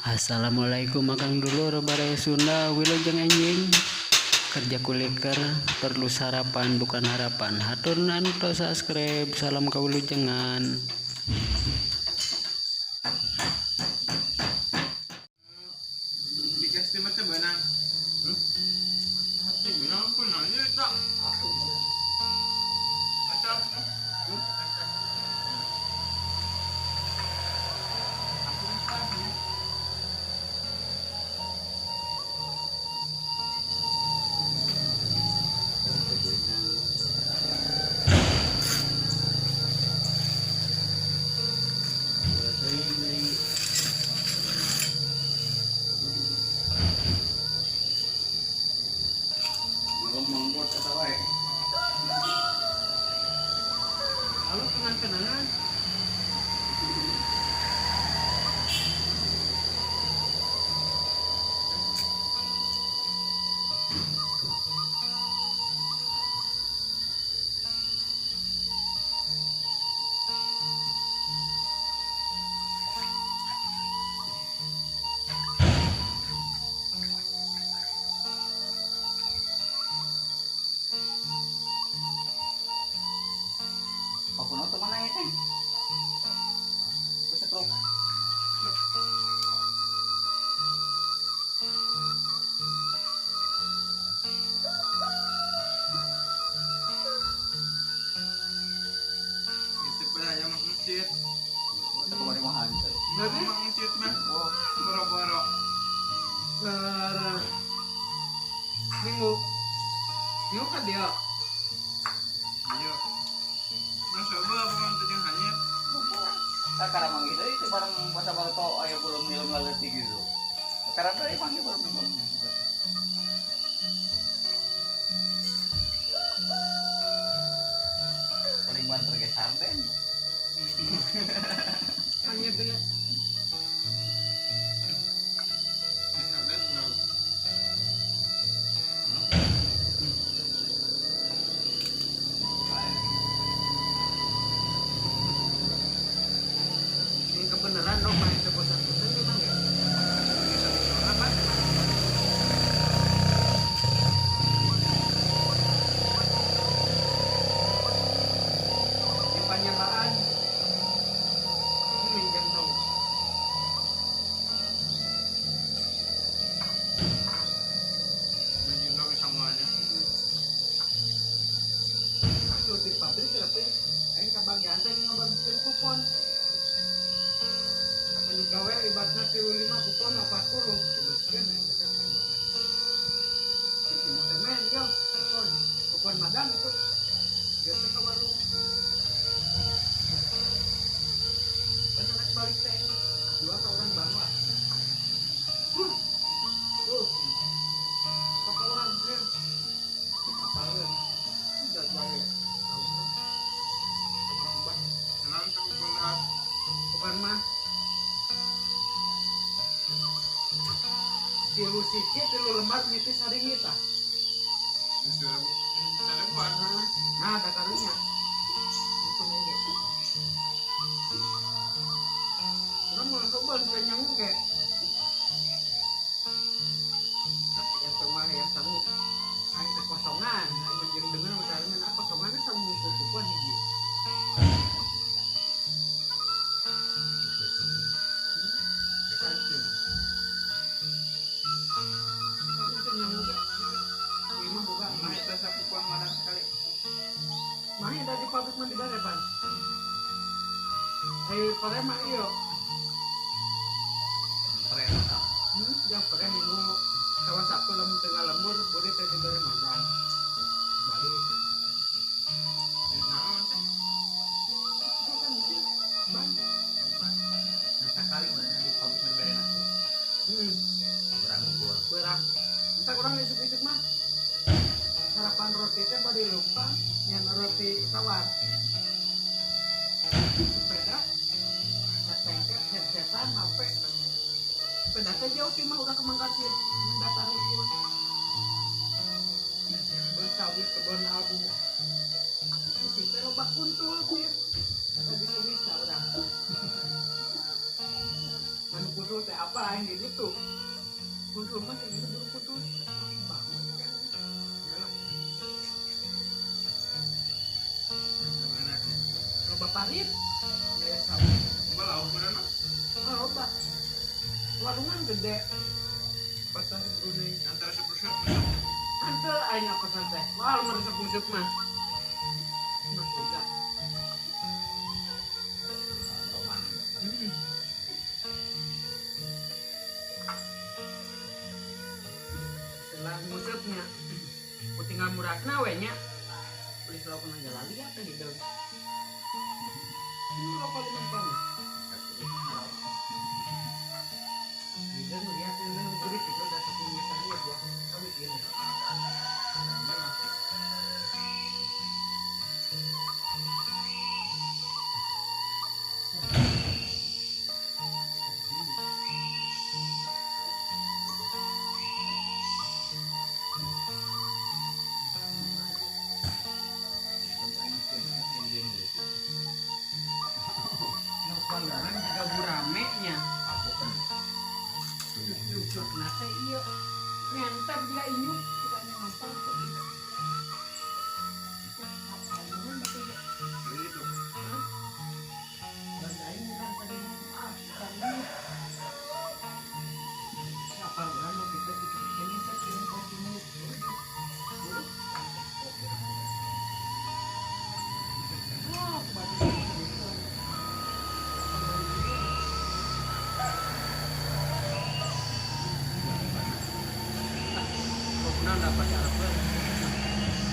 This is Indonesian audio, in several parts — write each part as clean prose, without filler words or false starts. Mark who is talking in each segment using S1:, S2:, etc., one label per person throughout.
S1: Assalamualaikum akang dulur baraya Sunda wilujeng anjing kerja kuliker perlu sarapan bukan harapan hatur tos subscribe salam kawilujengan.
S2: Dikasih macam benang. Hati benang pun nanya tak. Acap. Membuat kata baik. Lalu kenal-kenalan.
S3: Pakuno to mana ya, Bisa pro.
S2: Itu hanya masjid.
S3: Itu kemarin mahan tuh.
S2: Berarti masjid mah.
S3: Wah,
S2: Boro-boro. Minggu kan dia. Iya. Masa apa bukan tujuan hanya?
S3: sekarang mang itu barang masa baru to ayo belum film laleti gitu. Sekarang dari panggil baru belum. Paling banter ge sarden.
S2: Hanya itu ya. Bisa dan belum. Ini kebenaran dong main sebutan-sebutan memang ya. Apa? Di Panyalaan. Ini gantong. Menjinok semuanya. Itu di pabrik katanya. Aing kabagian teh ngabagian kupon. Anu gawe ibaratna 5 kupon 40. Kebetulan aing teh kapan. Iki mah teh men yo, kupon madang itu. Biasa ke warung. Bener naik balik teh. Jual ke orang Bangla. Kok orang dia? Apa lu? Udah balik. Senang tuh benar. Bukan mah. Tilu sikit, tilu lembar nitis hari kita. Ada buat. Nah, ada karunya. Itu mungkin. Orang mau coba bisa nyamuk kayak. Tapi yang rumah yang sanggup. Aing kekosongan, aing menjeng dengan misalnya kosongannya sanggup kukuan hiji. Mahi dari pabrik mandi dari pan. Pare mah iyo. Yang pare minggu kawas Sabtu lemu tengah lemur boleh teh dari mandang. Balik.
S3: Sekali mana di pabrik berbeda.
S2: Berang. Kita kurang isuk-isuk mah. Sarapan roti teh bade lupa yang roti tawar. Sepeda, setengket, set-setan, HP. Sepeda teh jauh sih mah udah ke Mangkasir. Datang itu. Bersawit kebun abu. Kita loba kuntul sih. Kata bisa udah. kuntul teh apa yang gitu. Kuntul mah kayak gitu baru kuntul. Bangun kan. Yalah. Loba parit. Ya sama.
S4: Malah ukuran mah
S2: Loba. Warungan gede. Pasar Brunei.
S4: antara 10
S2: Ante aing apa santai. Wah, lu meresep musik mah. Mas udah. Setelah musiknya, ku tinggal murakna we nya. Beli rokok aja lagi ya teh gitu. Ini rokok di mana? Kita melihat ini kulit itu ada satu meter ya buah sawit ini. Palingan juga buramenya. Cucuk nate iya. Nyantap juga ini kita nyampar. Nah, dapat apa?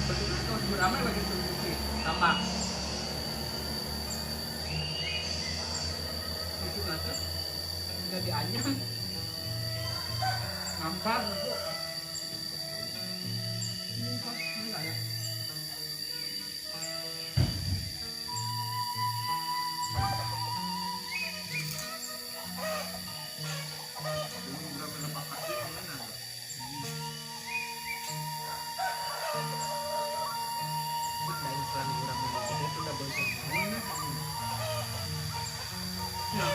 S2: Betul kan beramai lagi tuh tambah. Itu nanti udah dianyam. Ngampar. Enggak ya. Dari pelan kurang itu udah bocor mana? Nah,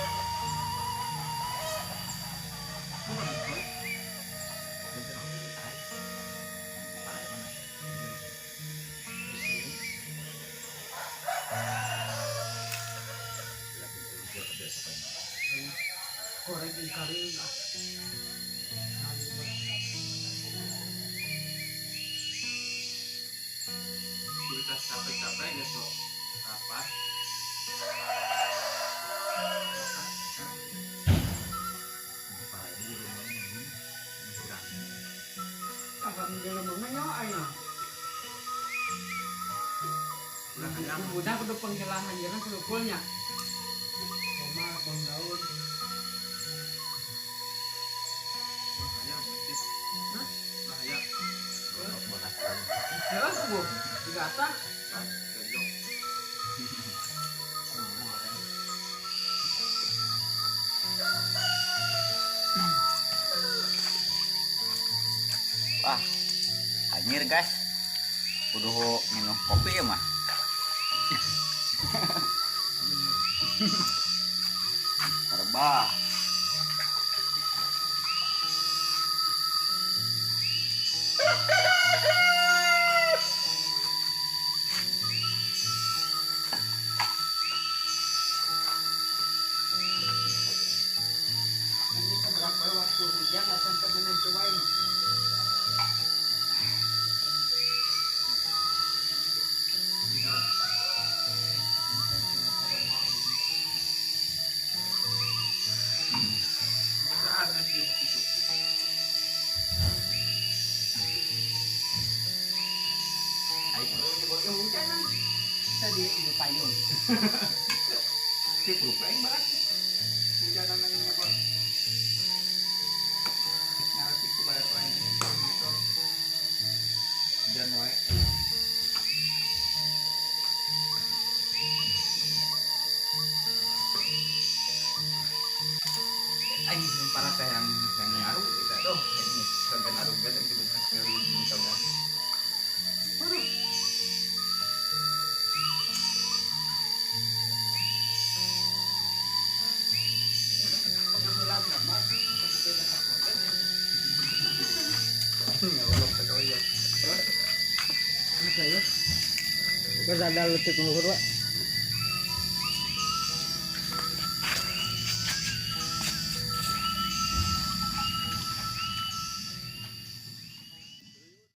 S2: korek kari enggak.
S4: kita capek-capek gitu rapat
S2: Agak menjelma ayo.
S4: udah kenyang
S2: Mudah kudu penghilangan jalan selukulnya. Koma bang daun.
S4: makanya aktif
S2: Hah?
S4: bahaya
S2: Jelas bu, digata.
S4: kejok
S3: Wah, anjir guys. Kudu minum kopi ya mah. Terbah.
S2: Ini keberapa waktu hujan nggak sampai menentuin.
S4: udah ada sih itu
S2: Ya hujan kan. Tadi di payung.
S4: si pulpen banget hujan namanya apa naratif ke bayar lain itu hujan wae Aing yang para teh yang nyaru kita doh ini sampai naruh gede yang kudu nyaru ini saudara
S2: Pengambilan gambar.
S4: Ngolok kedoyok.
S2: Ini saya. Bersada letik luhur, Pak.